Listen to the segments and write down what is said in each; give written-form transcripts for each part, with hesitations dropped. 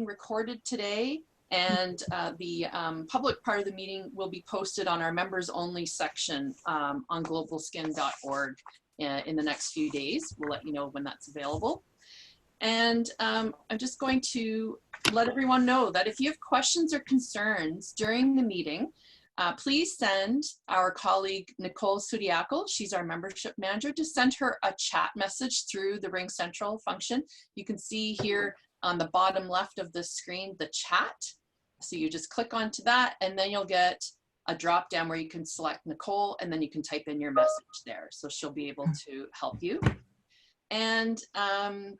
being recorded today, and the public part of the meeting will be posted on our members only section on globalskin.org in the next few days. We'll let you know when that's available. And I'm just going to let everyone know that if you have questions or concerns during the meeting, please send our colleague Nicole Sudiaco, she's our membership manager, to send her a chat message through the Ring Central function. You can see here on the bottom left of the screen the chat. So you just click onto that, and then you'll get a drop down where you can select Nicole, and then you can type in your message there. So she'll be able to help you. And I'm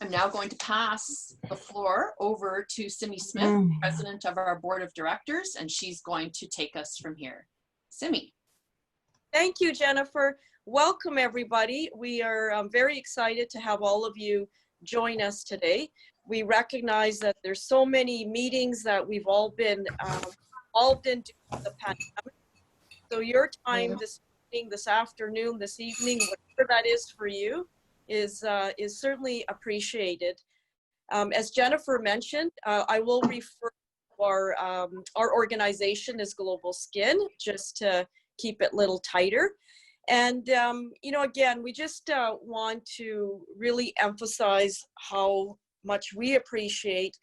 now going to pass the floor over to Simi Smith, president of our board of directors, and she's going to take us from here. Simi. Thank you, Jennifer. Welcome, everybody. We are very excited to have all of you join us today. We recognize that there's so many meetings that we've all been involved in due to the pandemic. So your time this evening, this afternoon, this evening, whatever that is for you, is certainly appreciated. As Jennifer mentioned, I will refer to our organization as GlobalSkin, just to keep it a little tighter. And you know, again, we just want to really emphasize how much we appreciate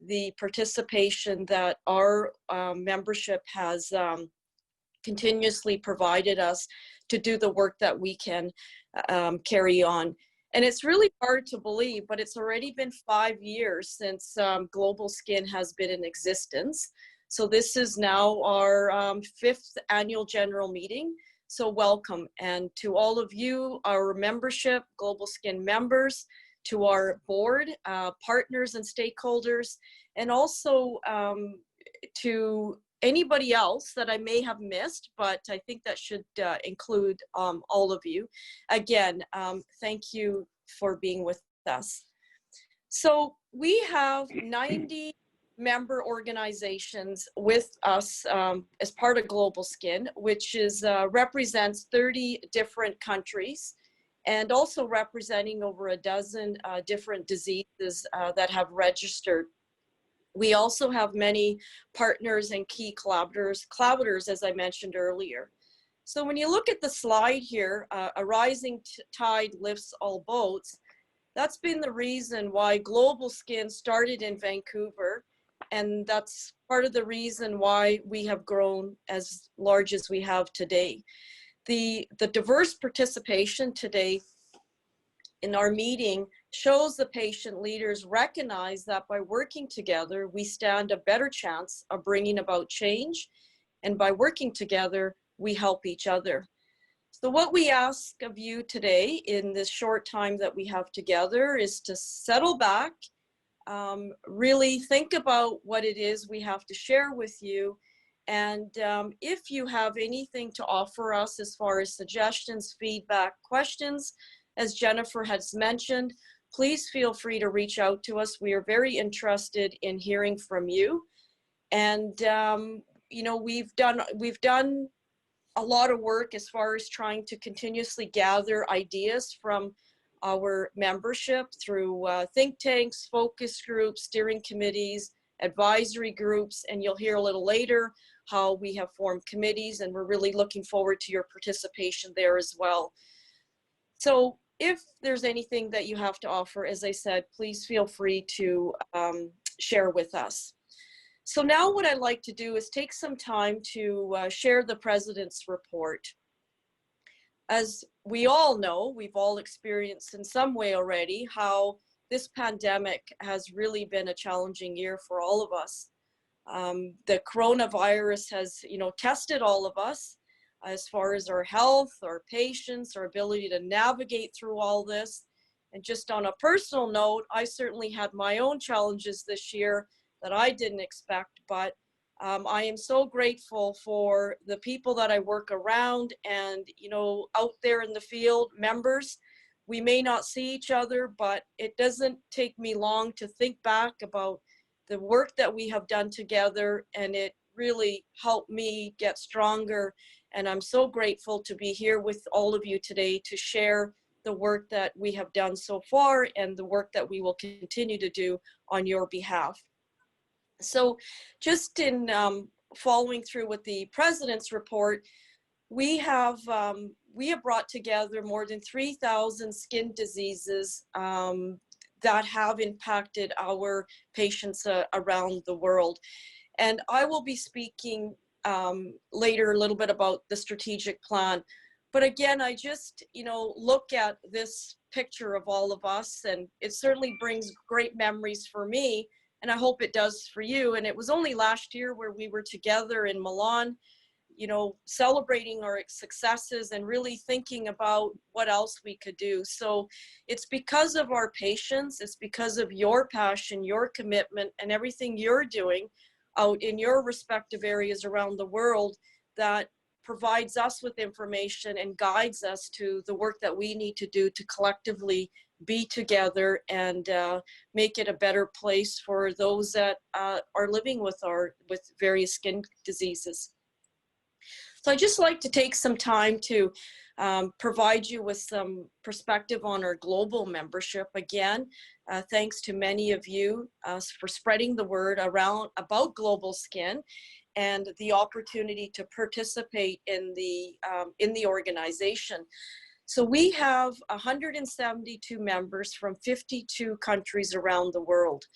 the participation that our membership has continuously provided us to do the work that we can carry on. And it's really hard to believe, but it's already been 5 years since GlobalSkin has been in existence. So this is now our 5th annual general meeting. So welcome. And to all of you, our membership, GlobalSkin members, to our board, partners and stakeholders, and also to anybody else that I may have missed, but I think that should include all of you. Again, thank you for being with us. So we have 90 member organizations with us as part of GlobalSkin, which is represents 30 different countries, and also representing over a dozen different diseases that have registered. We also have many partners and key collaborators, as I mentioned earlier. So when you look at the slide here, a rising tide lifts all boats. That's been the reason why GlobalSkin started in Vancouver, and that's part of the reason why we have grown as large as we have today. The diverse participation today in our meeting shows the patient leaders recognize that by working together, we stand a better chance of bringing about change. And by working together, we help each other. So what we ask of you today in this short time that we have together is to settle back, really think about what it is we have to share with you. And if you have anything to offer us as far as suggestions, feedback, questions, as Jennifer has mentioned, please feel free to reach out to us. We are very interested in hearing from you. And you know, we've done a lot of work as far as trying to continuously gather ideas from our membership through think tanks, focus groups, steering committees, advisory groups, and you'll hear a little later how we have formed committees, and we're really looking forward to your participation there as well. So if there's anything that you have to offer, as I said, please feel free to share with us. So now what I'd like to do is take some time to share the President's report. As we all know, we've all experienced in some way already how this pandemic has really been a challenging year for all of us. The coronavirus has, you know, tested all of us as far as our health, our patience, our ability to navigate through all this. And just on a personal note, I certainly had my own challenges this year that I didn't expect, but I am so grateful for the people that I work around and, you know, out there in the field, members. We may not see each other, but it doesn't take me long to think back about the work that we have done together, and it really helped me get stronger. And I'm so grateful to be here with all of you today to share the work that we have done so far and the work that we will continue to do on your behalf. So just in following through with the President's report, we have brought together more than 3,000 skin diseases that have impacted our patients around the world. And I will be speaking later a little bit about the strategic plan. But again, I just, look at this picture of all of us, and it certainly brings great memories for me, and I hope it does for you. And it was only last year where we were together in Milan, celebrating our successes and really thinking about what else we could do. So it's because of our patients, it's because of your passion, your commitment, and everything you're doing out in your respective areas around the world that provides us with information and guides us to the work that we need to do to collectively be together and make it a better place for those that are living with various skin diseases. So I'd just like to take some time to provide you with some perspective on our global membership. Again, thanks to many of you for spreading the word around about GlobalSkin and the opportunity to participate in the organization. So we have 172 members from 52 countries around the world.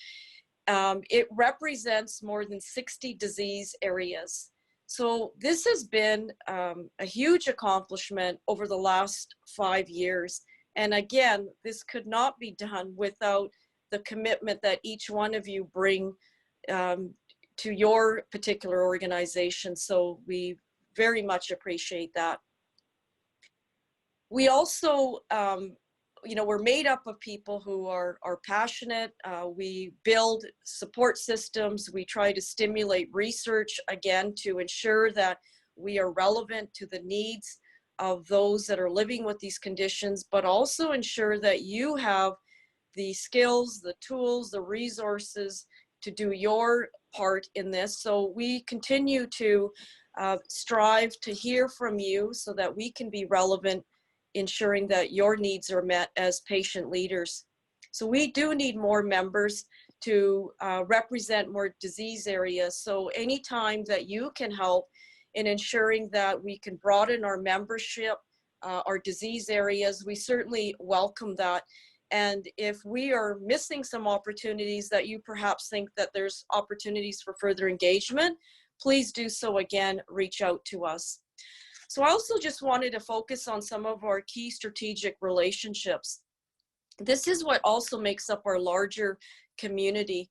It represents more than 60 disease areas. So this has been a huge accomplishment over the last 5 years. And again, this could not be done without the commitment that each one of you bring to your particular organization. So we very much appreciate that. We also, we're made up of people who are passionate. We build support systems. We try to stimulate research, again, to ensure that we are relevant to the needs of those that are living with these conditions, but also ensure that you have the skills, the tools, the resources to do your part in this. So we continue to strive to hear from you so that we can be relevant, ensuring that your needs are met as patient leaders. So we do need more members to represent more disease areas. So anytime that you can help in ensuring that we can broaden our membership, our disease areas, we certainly welcome that. And if we are missing some opportunities that you perhaps think that there's opportunities for further engagement, please do so. Again, reach out to us. So I also just wanted to focus on some of our key strategic relationships. This is what also makes up our larger community.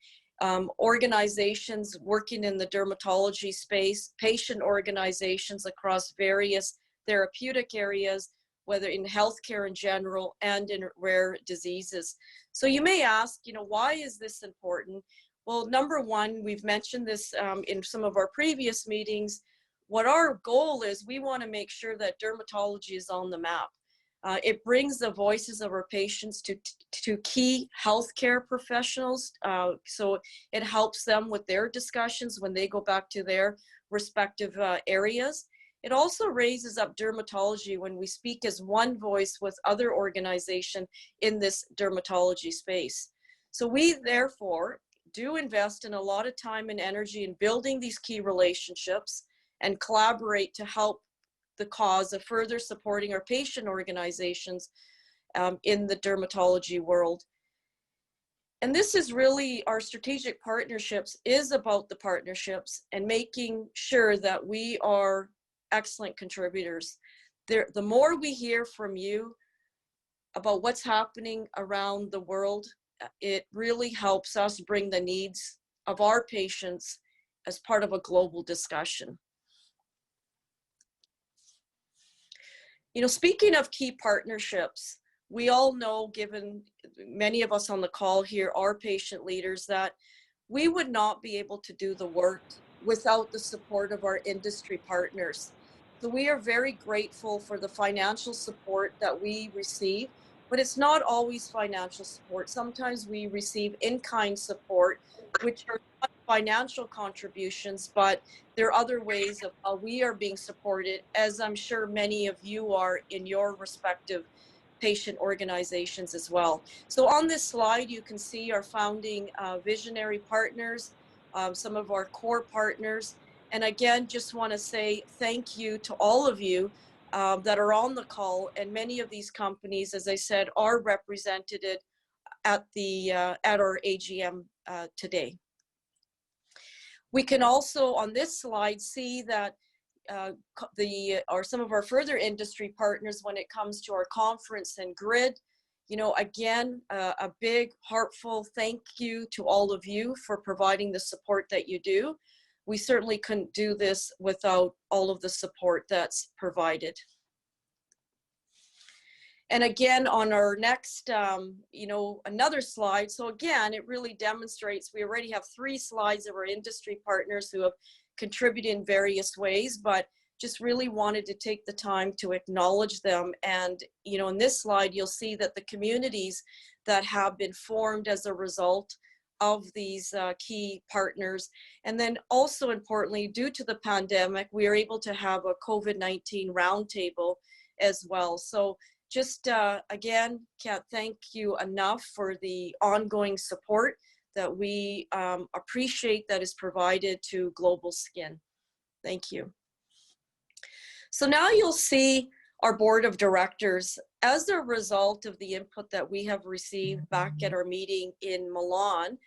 Organizations working in the dermatology space, patient organizations across various therapeutic areas, whether in healthcare in general and in rare diseases. So you may ask, why is this important? Well, number one, we've mentioned this in some of our previous meetings. What our goal is, we want to make sure that dermatology is on the map. It brings the voices of our patients to key healthcare professionals. So it helps them with their discussions when they go back to their respective areas. It also raises up dermatology when we speak as one voice with other organizations in this dermatology space. So we therefore do invest in a lot of time and energy in building these key relationships and collaborate to help the cause of further supporting our patient organizations in the dermatology world. And this is really, our strategic partnerships is about the partnerships and making sure that we are excellent contributors. The more we hear from you about what's happening around the world, it really helps us bring the needs of our patients as part of a global discussion. Speaking of key partnerships, we all know, given many of us on the call here are patient leaders, that we would not be able to do the work without the support of our industry partners. So we are very grateful for the financial support that we receive, but it's not always financial support. Sometimes we receive in-kind support, which are not financial contributions, but there are other ways of how we are being supported, as I'm sure many of you are in your respective patient organizations as well. So on this slide, you can see our founding visionary partners, some of our core partners. And again, just want to say thank you to all of you that are on the call. And many of these companies, as I said, are represented at our AGM today. We can also on this slide see that some of our further industry partners when it comes to our conference and grid. You know, again, a big heartfelt thank you to all of you for providing the support that you do. We certainly couldn't do this without all of the support that's provided. And again, on our next, you know, another slide. So again, it really demonstrates, we already have 3 slides of our industry partners who have contributed in various ways, but just really wanted to take the time to acknowledge them. And, you know, in this slide, you'll see that the communities that have been formed as a result of these key partners. And then also importantly, due to the pandemic, we are able to have a COVID-19 roundtable as well. So just again, can't thank you enough for the ongoing support that we appreciate that is provided to GlobalSkin. Thank you. So now you'll see our board of directors. As a result of the input that we have received back at our meeting in Milan,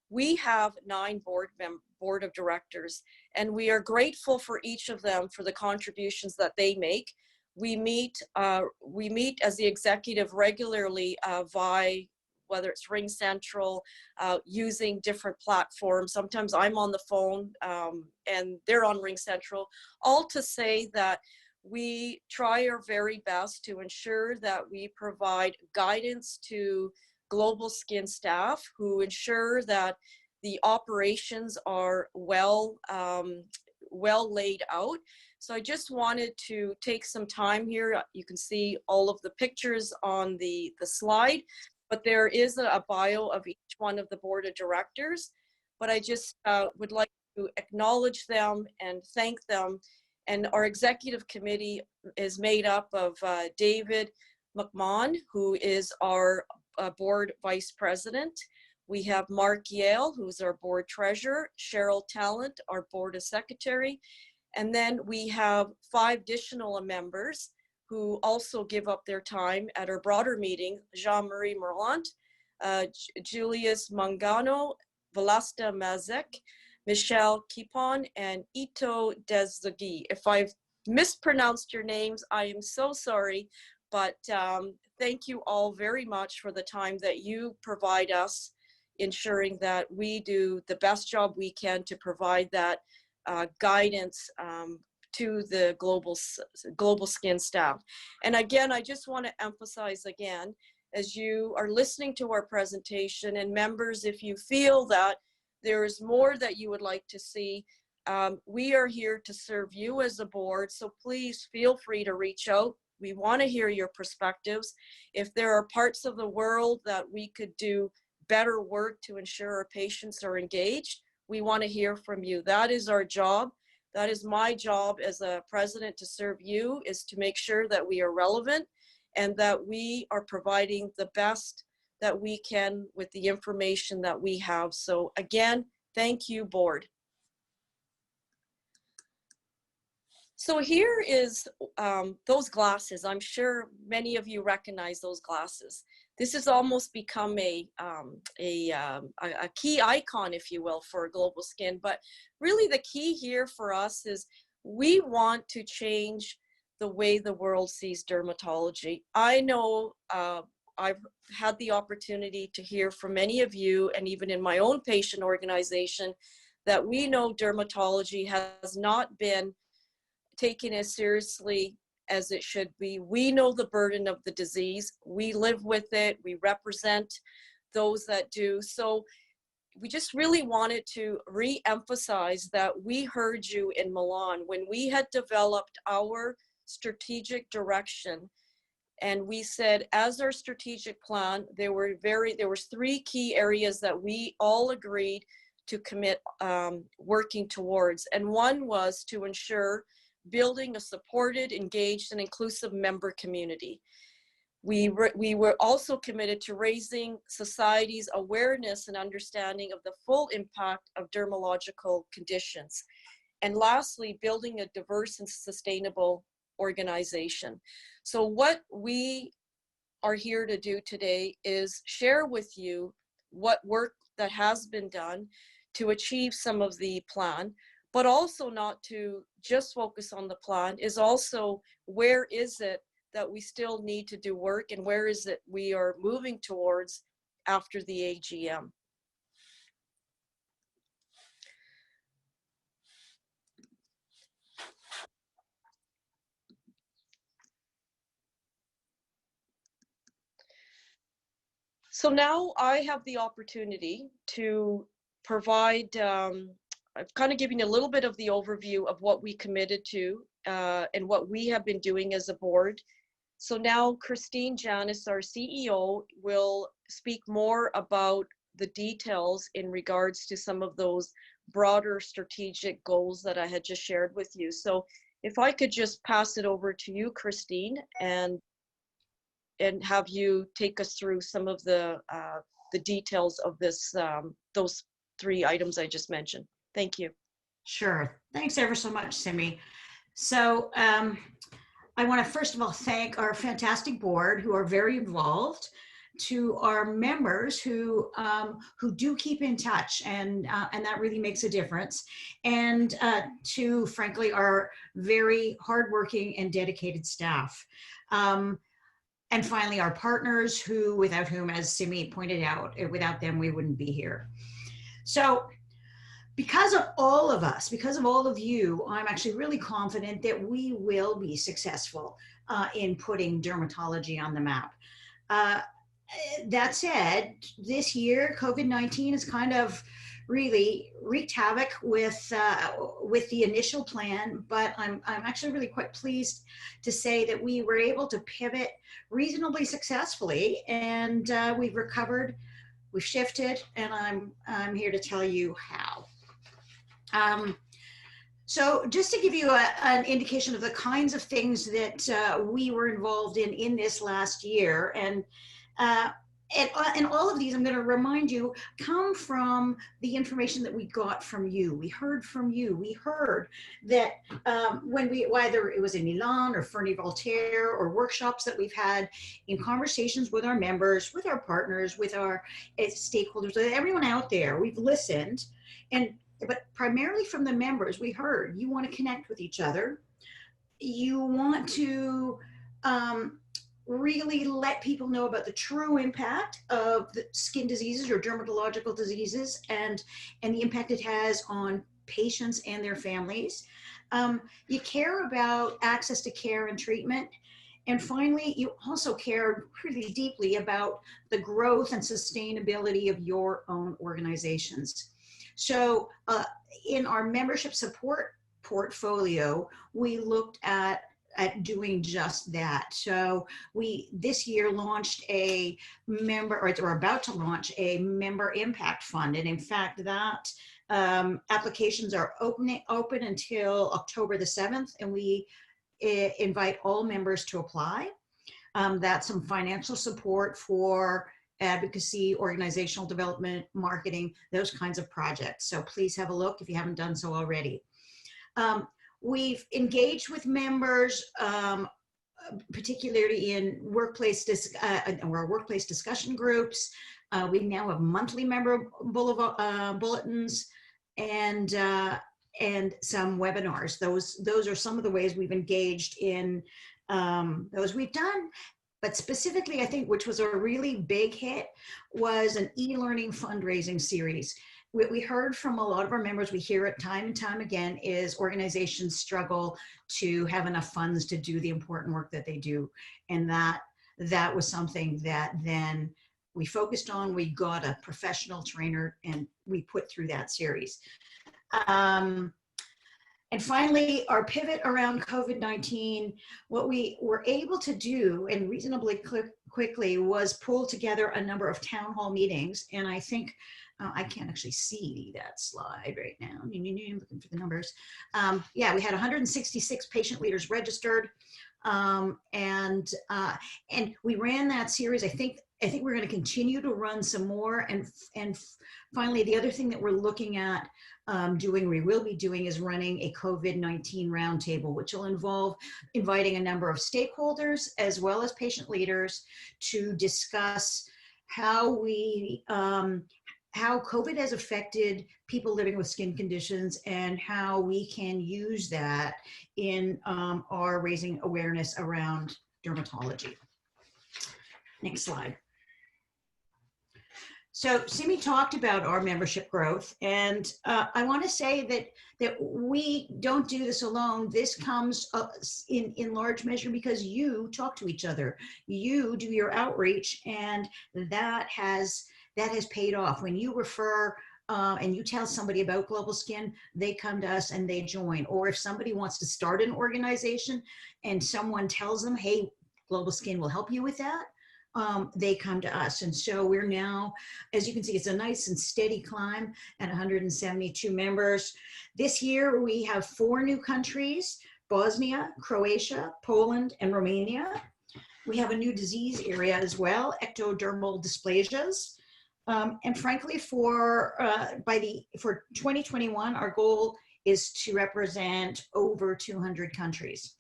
we have 9 board of directors, and we are grateful for each of them for the contributions that they make. We meet as the executive regularly via whether it's Ring Central, using different platforms. Sometimes I'm on the phone and they're on Ring Central, all to say that we try our very best to ensure that we provide guidance to GlobalSkin staff who ensure that the operations are well laid out. So I just wanted to take some time here. You can see all of the pictures on the slide, but there is a bio of each one of the board of directors. But I just would like to acknowledge them and thank them. And our executive committee is made up of David McMahon, who is our board vice president. We have Mark Yale, who's our board treasurer, Cheryl Talent, our board of secretary. And then we have 5 additional members who also give up their time at our broader meeting: Jean-Marie Merlant, Julius Mangano, Velasta Mazek, Michelle Kipon, and Ito Dezagi. If I've mispronounced your names, I am so sorry, but thank you all very much for the time that you provide us, ensuring that we do the best job we can to provide that guidance to the GlobalSkin staff. And again, I just want to emphasize again, as you are listening to our presentation, and members, if you feel that there is more that you would like to see, we are here to serve you as a board, so please feel free to reach out. We want to hear your perspectives. If there are parts of the world that we could do better work to ensure our patients are engaged, we want to hear from you. That is our job. That is my job as a president, to serve you, is to make sure that we are relevant and that we are providing the best that we can with the information that we have. So again, thank you, board. So here is those glasses. I'm sure many of you recognize those glasses. This has almost become a key icon, if you will, for GlobalSkin. But really the key here for us is we want to change the way the world sees dermatology. I know I've had the opportunity to hear from many of you, and even in my own patient organization, that we know dermatology has not been taken as seriously as it should be. We know the burden of the disease. We live with it. We represent those that do. So we just really wanted to re-emphasize that we heard you in Milan when we had developed our strategic direction. And we said, as our strategic plan, there was 3 key areas that we all agreed to commit working towards. And one was to ensure building a supported, engaged, and inclusive member community. We were also committed to raising society's awareness and understanding of the full impact of dermatological conditions. And lastly, building a diverse and sustainable organization. So what we are here to do today is share with you what work that has been done to achieve some of the plan, but also not to just focus on the plan, is also where is it that we still need to do work and where is it we are moving towards after the AGM. So now I have the opportunity to provide, I've kind of given you a little bit of the overview of what we committed to and what we have been doing as a board. So now Christine Janis, our CEO, will speak more about the details in regards to some of those broader strategic goals that I had just shared with you. So if I could just pass it over to you, Christine, and have you take us through some of the details of this, those 3 items I just mentioned. Thank you. Sure. Thanks ever so much, Simi. So I want to first of all thank our fantastic board who are very involved, to our members who do keep in touch, and that really makes a difference, and to frankly our very hardworking and dedicated staff. And finally, our partners who, without whom, as Simi pointed out, without them, we wouldn't be here. So because of all of us, because of all of you, I'm actually really confident that we will be successful in putting dermatology on the map. That said, this year, COVID-19 has kind of really wreaked havoc with the initial plan, but I'm actually really quite pleased to say that we were able to pivot reasonably successfully, and we've recovered, we've shifted, and I'm here to tell you how. So just to give you an indication of the kinds of things that we were involved in this last year, and all of these, I'm going to remind you, come from the information that we got from you. We heard from you. We heard that whether it was in Milan or Fernie Voltaire or workshops that we've had, in conversations with our members, with our partners, with our stakeholders, with everyone out there, we've listened. But primarily from the members, we heard you want to connect with each other. You want to really let people know about the true impact of the skin diseases or dermatological diseases, and the impact it has on patients and their families. You care about access to care and treatment. And finally, you also care really deeply about the growth and sustainability of your own organizations. So in our membership support portfolio, we looked at doing just that. So we this year launched a member, or we're about to launch a member impact fund. And in fact, that applications are open until October the 7th, and we invite all members to apply. That's some financial support for advocacy, organizational development, marketing, those kinds of projects. So please have a look if you haven't done so already. We've engaged with members, particularly in workplace discussion groups. We now have monthly member bulletins and some webinars. Those are some of the ways we've engaged in those we've done. But specifically, I think, which was a really big hit, was an e-learning fundraising series. What we heard from a lot of our members, we hear it time and time again, is organizations struggle to have enough funds to do the important work that they do. And that was something that then we focused on. We got a professional trainer and we put through that series. And finally, our pivot around COVID-19, what we were able to do and reasonably quickly was pull together a number of town hall meetings. And I think, I can't actually see that slide right now. I'm looking for the numbers. Yeah, we had 166 patient leaders registered. And we ran that series. I think we're going to continue to run some more. And finally, the other thing that we're looking at we will be doing is running a COVID-19 roundtable, which will involve inviting a number of stakeholders as well as patient leaders to discuss how how COVID has affected people living with skin conditions and how we can use that in our raising awareness around dermatology. Next slide. So Simi talked about our membership growth, and I want to say that we don't do this alone. This comes in large measure because you talk to each other, you do your outreach, and that has paid off. When you refer and you tell somebody about GlobalSkin, they come to us and they join. Or if somebody wants to start an organization and someone tells them, hey, GlobalSkin will help you with that, they come to us. And so we're now, as you can see, it's a nice and steady climb at 172 members. This year we have 4 new countries: Bosnia, Croatia, Poland, and Romania. We have a new disease area as well, ectodermal dysplasias. And frankly, for 2021, our goal is to represent over 200 countries.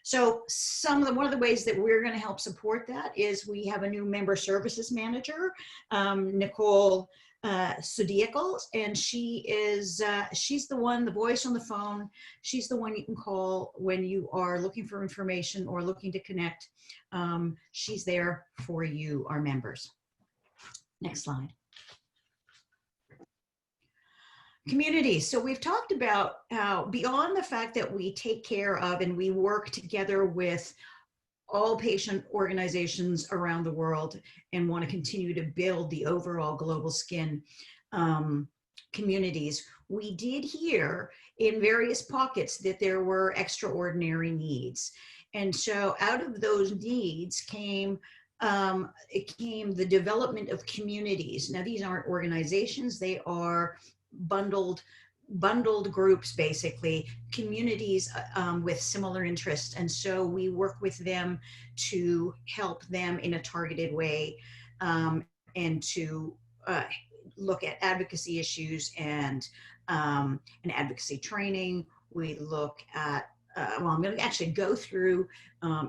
So one of the ways that we're going to help support that is we have a new member services manager, Nicole Sudiakos, and she's the voice on the phone. She's the one you can call when you are looking for information or looking to connect. She's there for you, our members. Next slide. Communities. So we've talked about how beyond the fact that we take care of and we work together with all patient organizations around the world and want to continue to build the overall GlobalSkin communities, we did hear in various pockets that there were extraordinary needs. And so out of those needs came the development of communities. Now, these aren't organizations, they are bundled groups, basically, communities with similar interests. And so we work with them to help them in a targeted way and to look at advocacy issues and advocacy training. We look at, well, I'm going to actually go through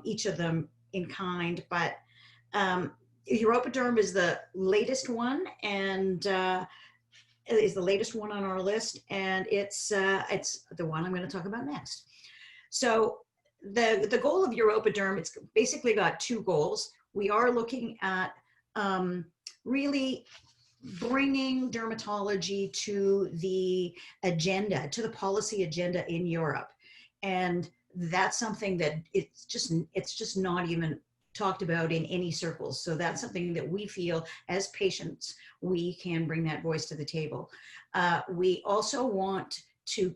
each of them in kind, but Europaderm is the latest one, and is the latest one on our list, and it's the one I'm going to talk about next. So the goal of Europaderm, it's basically got 2 goals. We are looking at really bringing dermatology to the agenda, to the policy agenda in Europe, and that's something that it's just not even talked about in any circles. So that's something that we feel as patients, we can bring that voice to the table. We also want to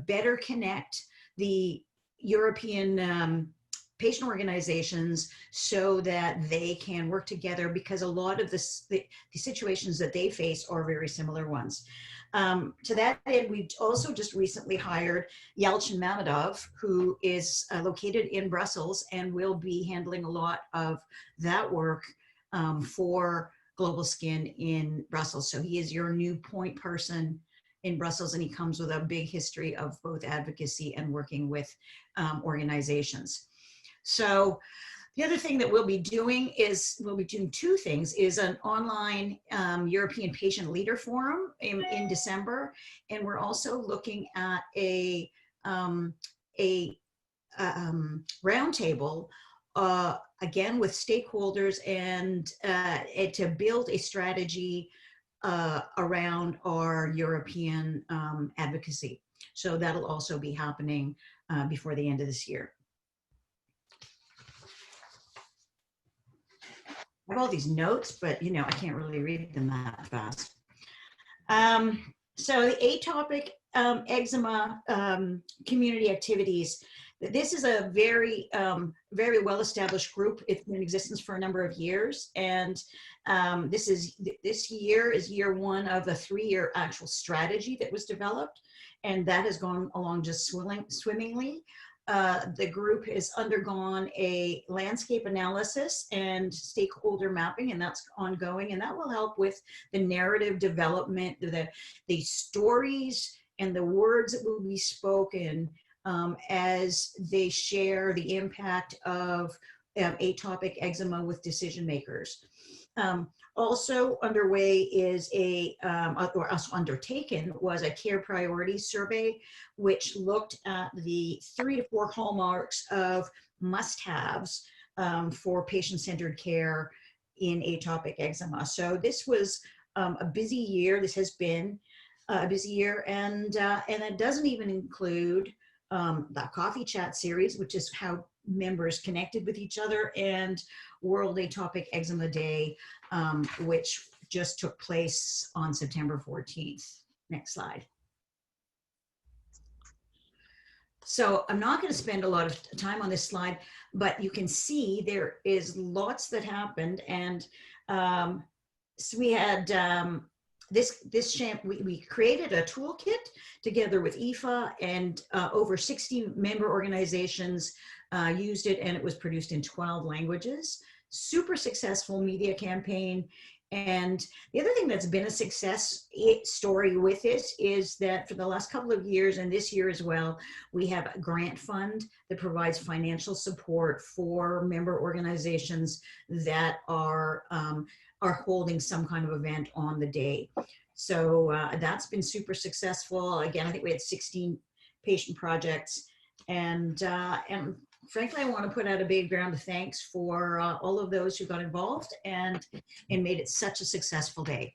better connect the European patient organizations so that they can work together, because a lot of the situations that they face are very similar ones. To that end, we've also just recently hired Yelchin Mamedov, who is located in Brussels and will be handling a lot of that work for GlobalSkin in Brussels. So he is your new point person in Brussels, and he comes with a big history of both advocacy and working with organizations. So the other thing that we'll be doing is, we'll be doing 2 things, is an online European Patient Leader Forum in December. And we're also looking at a roundtable, again, with stakeholders and to build a strategy around our European advocacy. So that'll also be happening before the end of this year. I have all these notes, but I can't really read them that fast. So the atopic eczema community activities. This is a very, very well-established group. It's been in existence for a number of years, and this year is year one of a 3-year actual strategy that was developed, and that has gone along just swimmingly. The group has undergone a landscape analysis and stakeholder mapping, and that's ongoing, and that will help with the narrative development, the stories and the words that will be spoken as they share the impact of atopic eczema with decision makers. Also underway is or also undertaken was a care priorities survey, which looked at the 3 to 4 hallmarks of must-haves for patient-centered care in atopic eczema. So this was a busy year. This has been a busy year, and it doesn't even include the coffee chat series, which is how members connected with each other, and World Atopic Eczema Day, which just took place on September 14th. Next slide. So I'm not going to spend a lot of time on this slide, but you can see there is lots that happened, and so we had we created a toolkit together with IFA, and over 60 member organizations used it, and it was produced in 12 languages. Super successful media campaign. And the other thing that's been a success story with this is that for the last couple of years, and this year as well, we have a grant fund that provides financial support for member organizations that are holding some kind of event on the day. So that's been super successful. Again, I think we had 16 patient projects, and frankly, I want to put out a big round of thanks for all of those who got involved and made it such a successful day.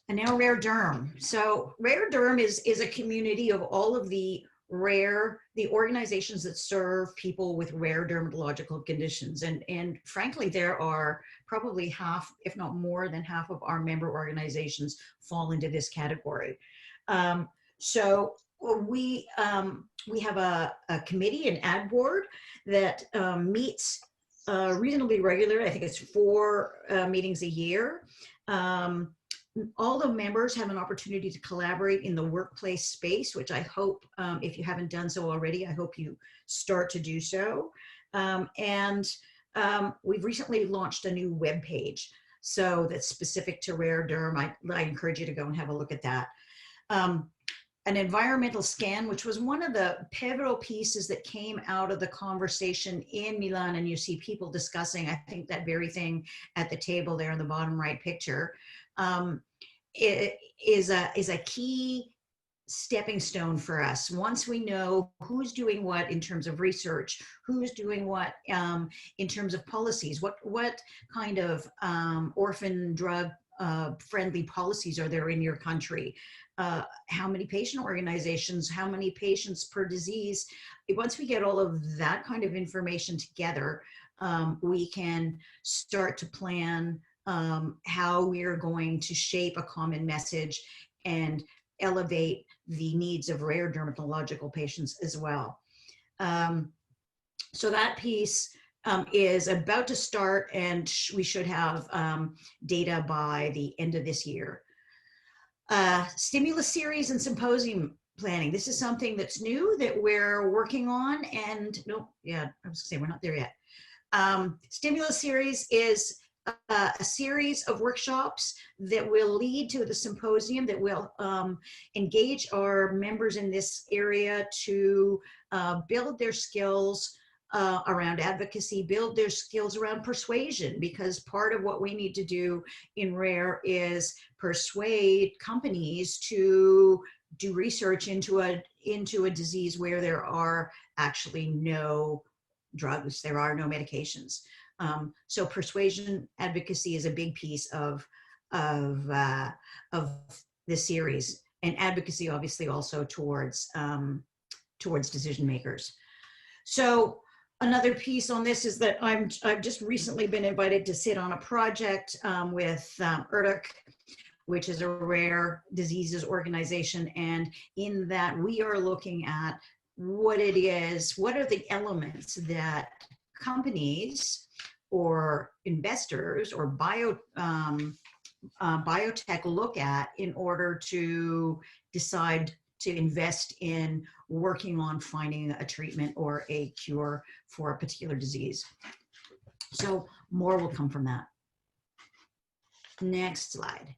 And now Rare Derm. So Rare Derm is a community of all of the organizations that serve people with rare dermatological conditions. And frankly, there are probably half, if not more than half of our member organizations fall into this category. So we have a committee, an ad board that meets reasonably regularly. I think it's 4 meetings a year. All the members have an opportunity to collaborate in the workplace space, which I hope, if you haven't done so already, I hope you start to do so. We've recently launched a new web page, so that's specific to Rare Derm. I encourage you to go and have a look at that. An environmental scan, which was one of the pivotal pieces that came out of the conversation in Milan, and you see people discussing, I think, that very thing at the table there in the bottom right picture. It is a key stepping stone for us. Once we know who's doing what in terms of research, who's doing what in terms of policies, what kind of orphan drug friendly policies are there in your country, how many patient organizations, how many patients per disease. Once we get all of that kind of information together, we can start to plan how we're going to shape a common message and elevate the needs of rare dermatological patients as well. So that piece is about to start, and we should have data by the end of this year. Stimulus series and symposium planning. This is something that's new that we're working on, and I was gonna say we're not there yet. Stimulus series is a series of workshops that will lead to the symposium that will engage our members in this area to build their skills around advocacy, build their skills around persuasion, because part of what we need to do in Rare is persuade companies to do research into a disease where there are actually no drugs, there are no medications. So persuasion advocacy is a big piece of this series, and advocacy obviously also towards decision makers. So another piece on this is that I've just recently been invited to sit on a project with ERDC, which is a rare diseases organization. And in that, we are looking at what it is, what are the elements that companies or investors or biotech look at in order to decide to invest in working on finding a treatment or a cure for a particular disease. So more will come from that. Next slide.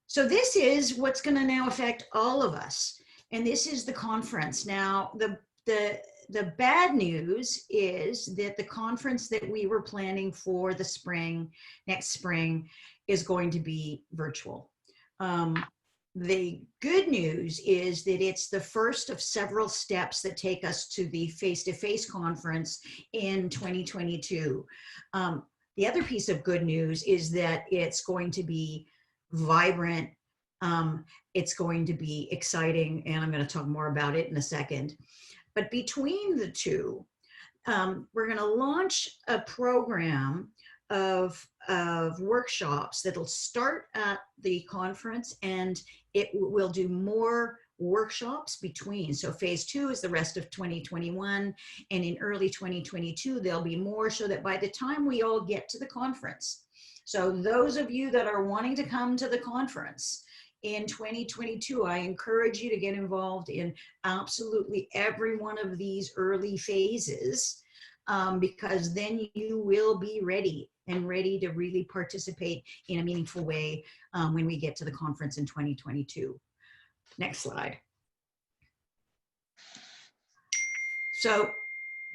So this is what's going to now affect all of us. And this is the conference. Now, the bad news is that the conference that we were planning for the spring, next spring, is going to be virtual. The good news is that it's the first of several steps that take us to the face-to-face conference in 2022. The other piece of good news is that it's going to be vibrant, it's going to be exciting, and I'm going to talk more about it in a second. But between the two, we're going to launch a program of workshops that'll start at the conference, and it will do more workshops between. So phase 2 is the rest of 2021, and in early 2022 there'll be more, so that by the time we all get to the conference, so those of you that are wanting to come to the conference in 2022, I encourage you to get involved in absolutely every one of these early phases, because then you will be ready to really participate in a meaningful way when we get to the conference in 2022. Next slide. So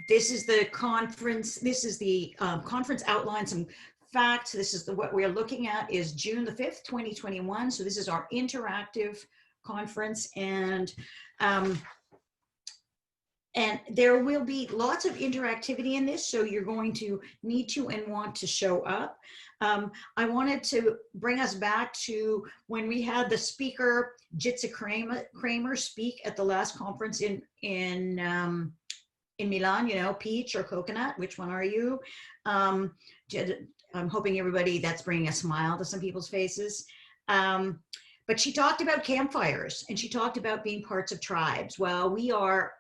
this is the conference. This is the conference outline. Some facts. This is what we're looking at is June the 5th, 2021. So this is our interactive conference, and there will be lots of interactivity in this, so you're going to need to and want to show up. I wanted to bring us back to when we had the speaker, Jitsa Kramer, speak at the last conference in Milan, you know, peach or coconut, which one are you? I'm hoping everybody, that's bringing a smile to some people's faces. But she talked about campfires, and she talked about being parts of tribes. Well, we are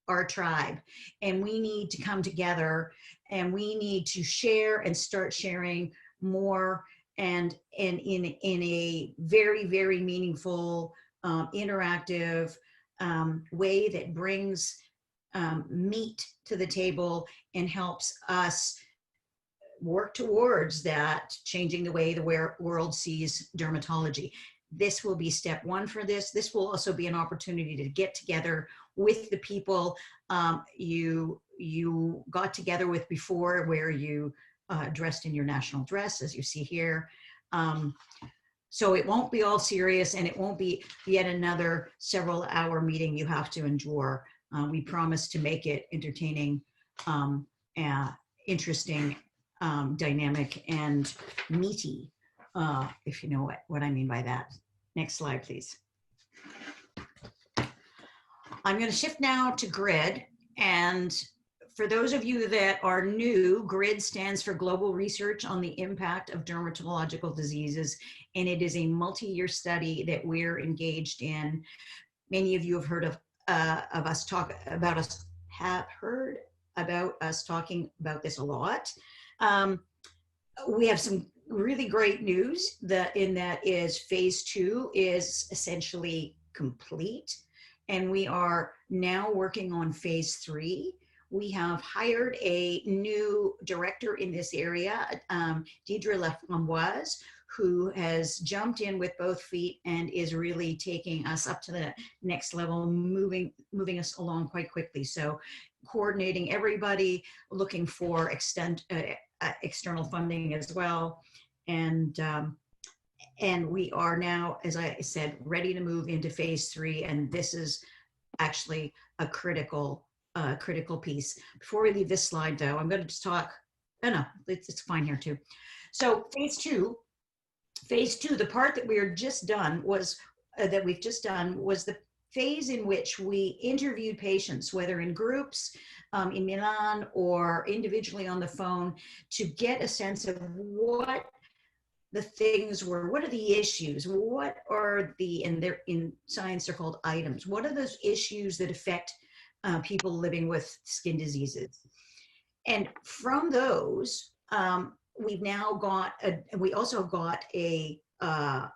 our tribe, and we need to come together, and we need to share and start sharing more, and in a very, very meaningful, interactive way that brings meat to the table and helps us work towards that, changing the way the world sees dermatology. This will be step 1 for this. This will also be an opportunity to get together with the people you got together with before, where you dressed in your national dress, as you see here. So it won't be all serious, and it won't be yet another several-hour meeting you have to endure. We promise to make it entertaining, interesting, dynamic, and meaty, if you know what I mean by that. Next slide, please. I'm going to shift now to GRID. And for those of you that are new, GRID stands for Global Research on the Impact of Dermatological Diseases. And it is a multi-year study that we're engaged in. Many of you have heard of us talk about us, have heard about us talking about this a lot. We have some really great news in that is phase 2 is essentially complete, and we are now working on phase 3. We have hired a new director in this area, Deidre Laframboise, who has jumped in with both feet and is really taking us up to the next level, moving us along quite quickly. So coordinating everybody, looking for external funding as well. And we are now, as I said, ready to move into phase 3. And this is actually a critical piece. Before we leave this slide though, I'm going to just talk, no, it's fine here too. So phase 2, the part that we've just done was the phase in which we interviewed patients, whether in groups in Milan or individually on the phone, to get a sense of what the things were, what are the issues? What are the, and they're in science, they're called items. What are those issues that affect people living with skin diseases? And from those, we've now got, we also got a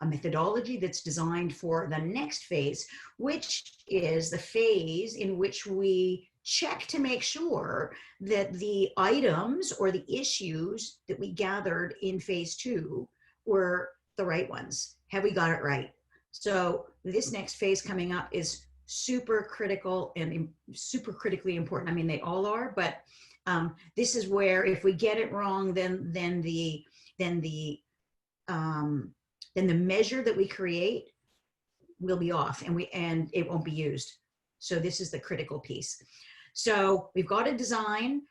methodology that's designed for the next phase, which is the phase in which we check to make sure that the items or the issues that we gathered in phase 2 were the right ones. Have we got it right? So this next phase coming up is super critical and super critically important. I mean, they all are, but this is where if we get it wrong, then the measure that we create will be off, and it won't be used. So this is the critical piece. So we've got a design.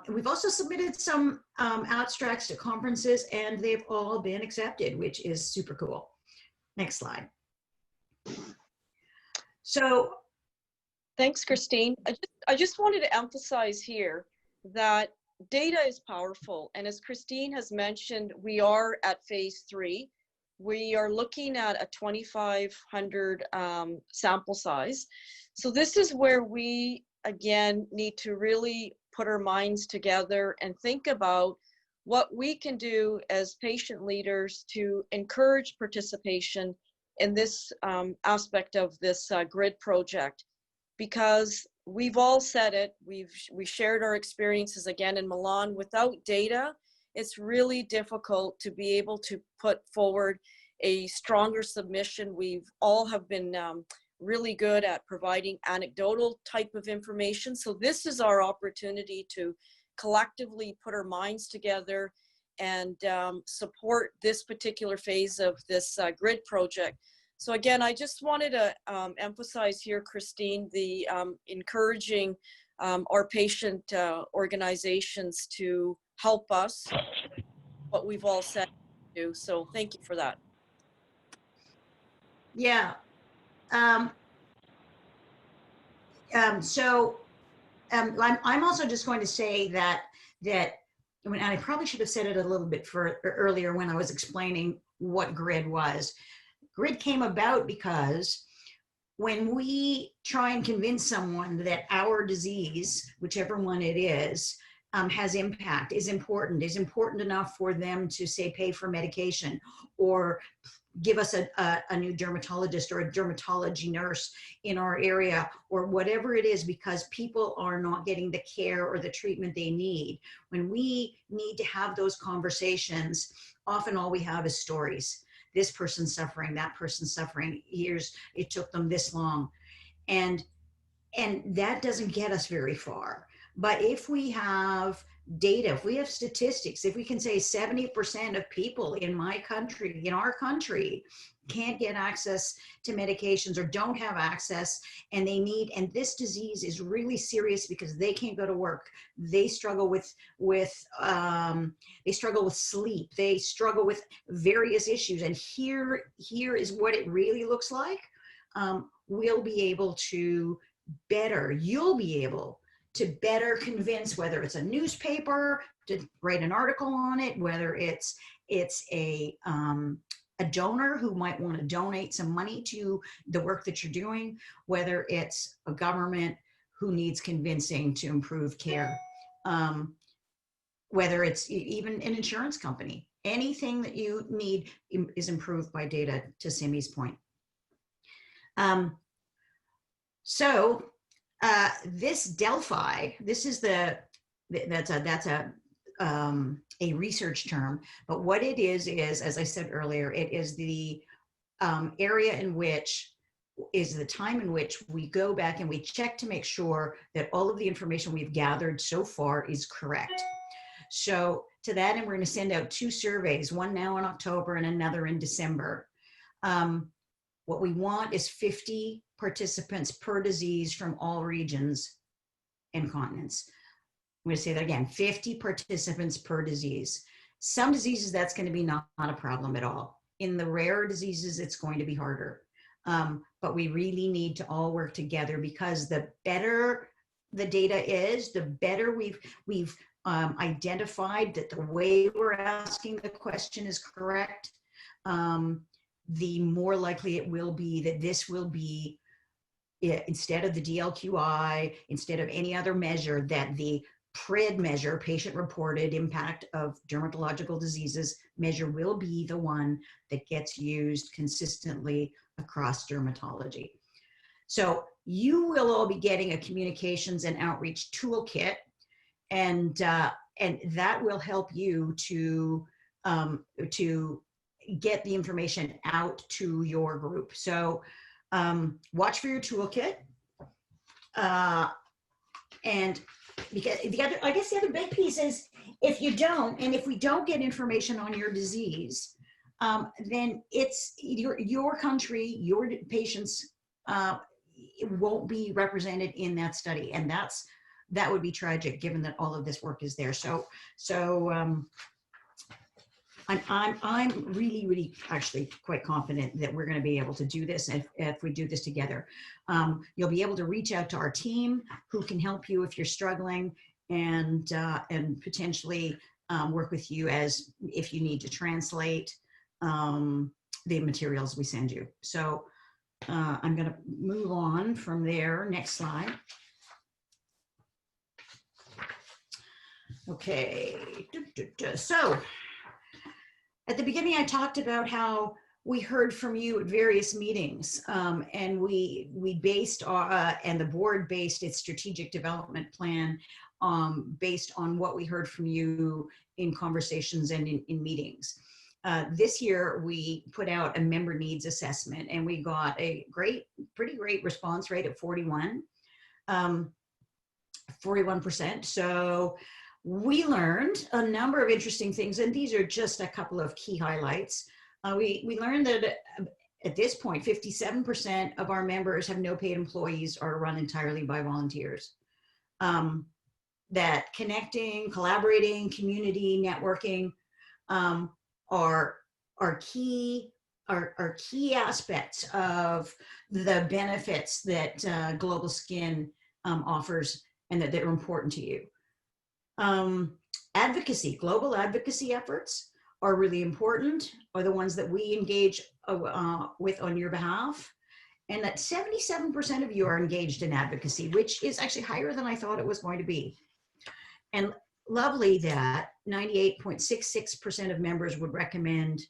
We've also submitted some abstracts to conferences, and they've all been accepted, which is super cool. Next slide. So Thanks, Christine. I just wanted to emphasize here that data is powerful. And as Christine has mentioned, we are at phase 3. We are looking at a 2,500 sample size. So this is where we, again, need to really put our minds together and think about what we can do as patient leaders to encourage participation in this aspect of this GRID project. Because we've all said it, we shared our experiences again in Milan. Without data, it's really difficult to be able to put forward a stronger submission. We've all have been really good at providing anecdotal type of information. So this is our opportunity to collectively put our minds together and support this particular phase of this GRID project. So again, I just wanted to emphasize here, Christine, the encouraging our patient organizations to help us, what we've all said to do. So thank you for that. yeah. I'm also just going to say that I mean, I probably should have said it a little bit earlier when I was explaining what GRID was. GRID came about because when we try and convince someone that our disease, whichever one it is, has impact, is important enough for them to say pay for medication or give us a new dermatologist or a dermatology nurse in our area or whatever it is, because people are not getting the care or the treatment they need. When we need to have those conversations, often all we have is stories. This person's suffering, that person's suffering, it took them this long. And that doesn't get us very far. But if we have data, if we have statistics, if we can say 70% of people in our country can't get access to medications or don't have access, and this disease is really serious because they can't go to work. They struggle with sleep. They struggle with various issues. And here is what it really looks like. You'll be able to better convince, whether it's a newspaper to write an article on it, whether it's a donor who might want to donate some money to the work that you're doing, whether it's a government who needs convincing to improve care, whether it's even an insurance company. Anything that you need is improved by data, to Simi's point. This Delphi, this is that's a research term, but what it is, as I said earlier, it is the area in which is the time in which we go back and we check to make sure that all of the information we've gathered so far is correct. So to that end, we're going to send out 2 surveys, one now in October and another in December. What we want is 50 participants per disease from all regions and continents. I'm going to say that again, 50 participants per disease. Some diseases, that's going to be not a problem at all. In the rare diseases, it's going to be harder. But we really need to all work together, because the better the data is, the better we've identified that the way we're asking the question is correct, the more likely it will be that this will be, instead of the DLQI, instead of any other measure, that the PRID measure, patient-reported impact of dermatological diseases measure, will be the one that gets used consistently across dermatology. So you will all be getting a communications and outreach toolkit, and that will help you to get the information out to your group. So watch for your toolkit. And because I guess the other big piece is, if you don't, and if we don't get information on your disease, then it's your country, your patients won't be represented in that study, and that would be tragic, given that all of this work is there. So I'm really actually quite confident that we're going to be able to do this if we do this together. You'll be able to reach out to our team, who can help you if you're struggling, and potentially work with you as if you need to translate the materials we send you. So I'm going to move on from there. Next slide. Okay. So at the beginning, I talked about how we heard from you at various meetings, and we based our, and the board based its strategic development plan based on what we heard from you in conversations and in meetings. This year, we put out a member needs assessment, and we got a pretty great response rate at 41%. So we learned a number of interesting things, and these are just a couple of key highlights. We learned that at this point, 57% of our members have no paid employees or run entirely by volunteers. That connecting, collaborating, community, networking are key aspects of the benefits that GlobalSkin offers, and that they're important to you. Advocacy, global advocacy efforts are really important, are the ones that we engage with on your behalf. And that 77% of you are engaged in advocacy, which is actually higher than I thought it was going to be. And lovely that 98.66% of members would recommend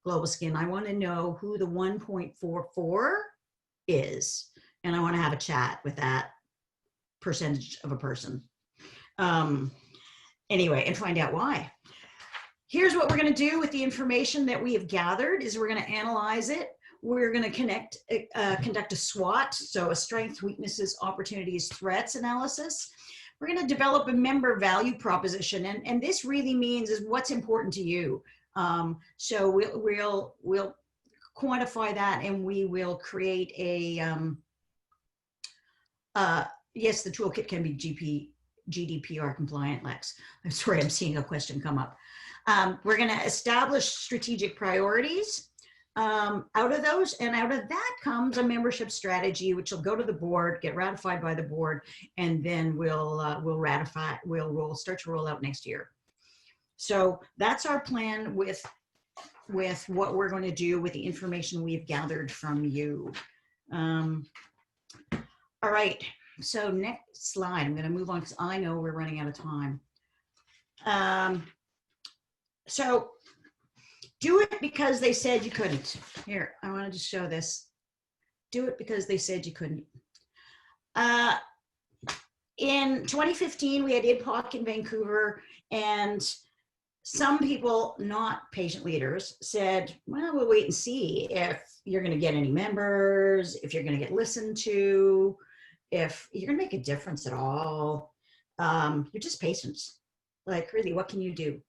GlobalSkin. I want to know who the 1.44 is, and I want to have a chat with that percentage of a person. Anyway, and find out why. Here's what we're going to do with the information that we have gathered: is we're going to analyze it. We're going to conduct a SWOT, so a strengths, weaknesses, opportunities, threats analysis. We're going to develop a member value proposition, and this really means is what's important to you. So we'll quantify that, and we will create a yes, the toolkit can be GDPR compliant, Lex. I'm sorry, I'm seeing a question come up. We're going to establish strategic priorities out of those, and out of that comes a membership strategy, which will go to the board, get ratified by the board, and then we'll start to roll out next year. So that's our plan with what we're going to do with the information we've gathered from you. All right. So next slide, I'm going to move on because I know we're running out of time. So do it because they said you couldn't. Here, I wanted to show this. Do it because they said you couldn't. In 2015, we had IADPO in Vancouver, and some people, not patient leaders, said, well, we'll wait and see if you're going to get any members, if you're going to get listened to, if you're going to make a difference at all. You're just patients. Like, really, what can you do?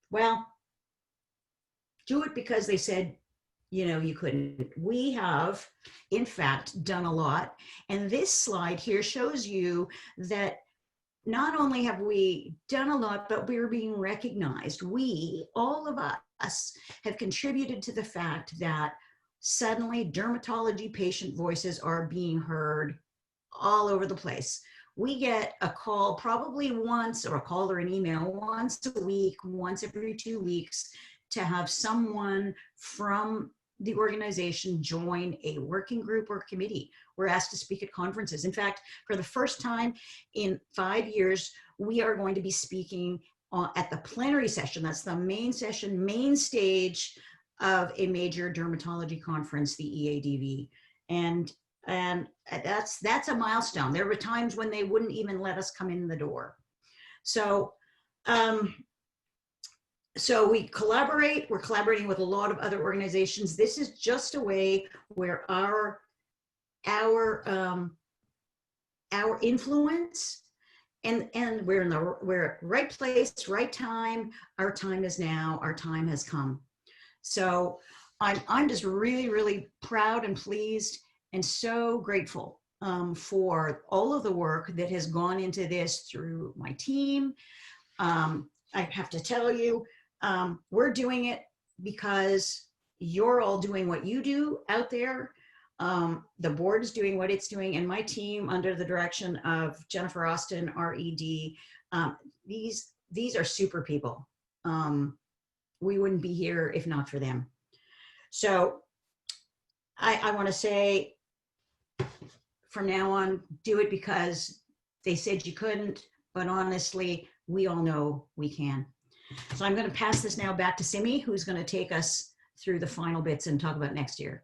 Well, do it because they said, you know, you couldn't. We have, in fact, done a lot. And this slide here shows you that not only have we done a lot, but we're being recognized. We, all of us, have contributed to the fact that suddenly dermatology patient voices are being heard all over the place. we get a call probably once, or a call or an email once a week, once every 2 weeks, to have someone from the organization join a working group or committee. We're asked to speak at conferences. In fact, for the first time in 5 years, we are going to be speaking at the plenary session. That's the main session, main stage of a major dermatology conference, the EADV. And that's a milestone. There were times when they wouldn't even let us come in the door. So so we collaborate. We're collaborating with a lot of other organizations. This is just a way where our influence, and we're at right place, right time. Our time is now. Our time has come. So I'm just really, really proud and pleased and so grateful for all of the work that has gone into this through my team. I have to tell you, we're doing it because you're all doing what you do out there. The board is doing what it's doing, and my team, under the direction of Jennifer Austin, RED, these are super people. We wouldn't be here if not for them. So I want to say, from now on, do it because they said you couldn't, but honestly, we all know we can. So I'm going to pass this now back to Simi, who's going to take us through the final bits and talk about next year.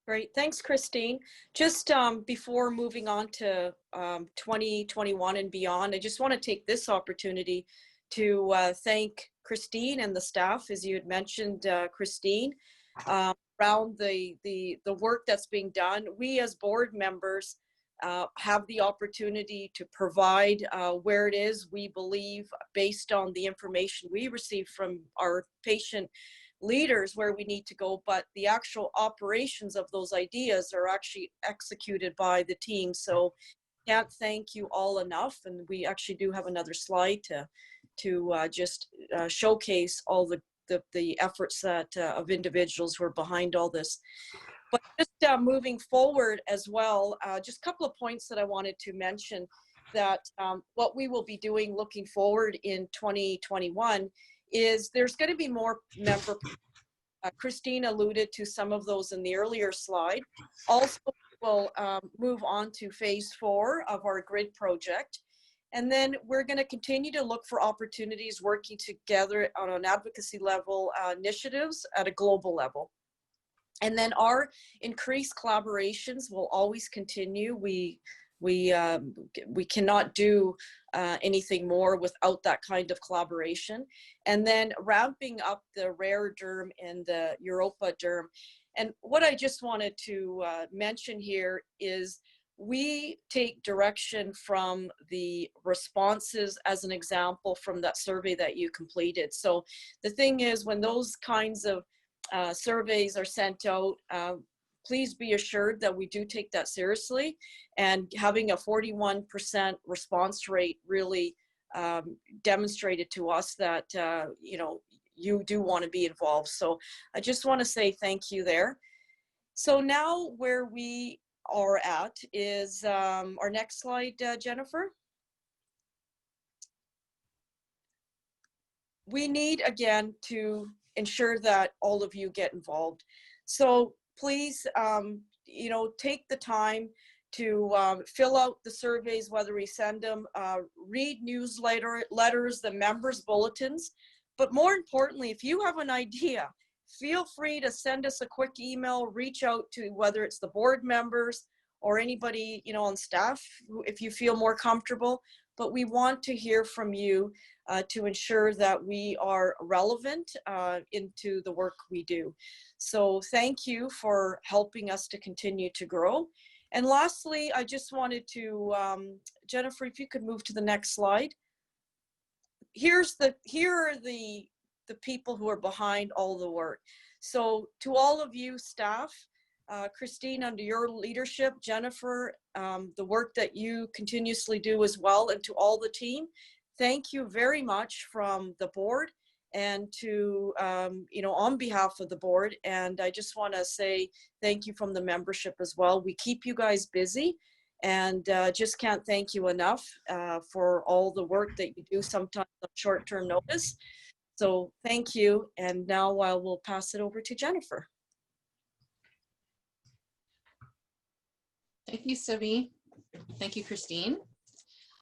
Great, thanks, Christine. Just before moving on to 2021 and beyond, I just want to take this opportunity to thank Christine and the staff, as you had mentioned, Christine, around the work that's being done. We as board members have the opportunity to provide where it is we believe, based on the information we receive from our patient leaders, where we need to go, but the actual operations of those ideas are actually executed by the team. So can't thank you all enough. And we actually do have another slide to just showcase all the efforts that of individuals who are behind all this. But just moving forward as well, just a couple of points that I wanted to mention, that what we will be doing looking forward in 2021 is there's going to be more member. Christine alluded to some of those in the earlier slide. Also, we'll move on to phase 4 of our grid project. And then we're going to continue to look for opportunities working together on an advocacy level, initiatives at a global level. And then our increased collaborations will always continue. We cannot do anything more without that kind of collaboration. And then ramping up the rare derm and the Europa derm. And what I just wanted to mention here is we take direction from the responses, as an example, from that survey that you completed. So the thing is, when those kinds of surveys are sent out, please be assured that we do take that seriously. And having a 41% response rate really demonstrated to us that, you know, you do want to be involved. So I just want to say thank you there. So now where we are at is our next slide, Jennifer. We need, again, to ensure that all of you get involved. So please, you know, take the time to fill out the surveys, whether we send them, read letters, the members' bulletins. But more importantly, if you have an idea, feel free to send us a quick email, reach out to whether it's the board members or anybody, you know, on staff, if you feel more comfortable. But we want to hear from you to ensure that we are relevant into the work we do. So thank you for helping us to continue to grow. And lastly, I just wanted to, Jennifer, if you could move to the next slide. Here are the people who are behind all the work. So to all of you staff, Christine, under your leadership, Jennifer, the work that you continuously do as well, and to all the team, thank you very much from the board and to, you know, on behalf of the board. And I just want to say thank you from the membership as well. We keep you guys busy, And just can't thank you enough for all the work that you do sometimes on short-term notice. So thank you. And now I will pass it over to Jennifer. Thank you, Sylvie. Thank you, Christine.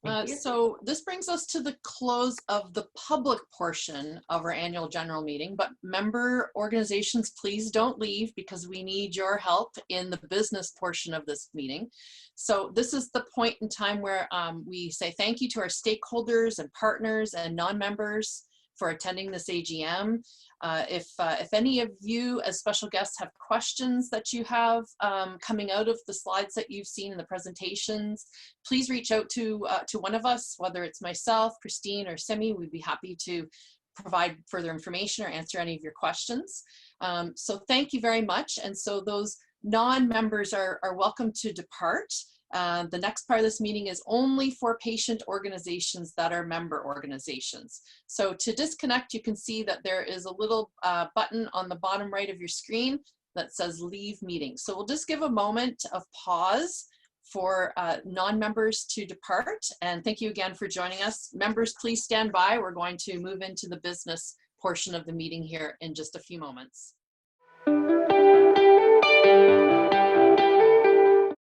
Thank you. So this brings us to the close of the public portion of our annual general meeting, but member organizations, please don't leave because we need your help in the business portion of this meeting. So this is the point in time where we say thank you to our stakeholders and partners and non-members for attending this AGM. If any of you as special guests have questions that you have coming out of the slides that you've seen in the presentations, please reach out to one of us, whether it's myself, Christine, or Simi. We'd be happy to provide further information or answer any of your questions. So thank you very much. And so those non-members are welcome to depart. The next part of this meeting is only for patient organizations that are member organizations. So to disconnect, you can see that there is a little button on the bottom right of your screen that says leave meeting. So we'll just give a moment of pause for non-members to depart. And thank you again for joining us. Members, please stand by. We're going to move into the business portion of the meeting here in just a few moments.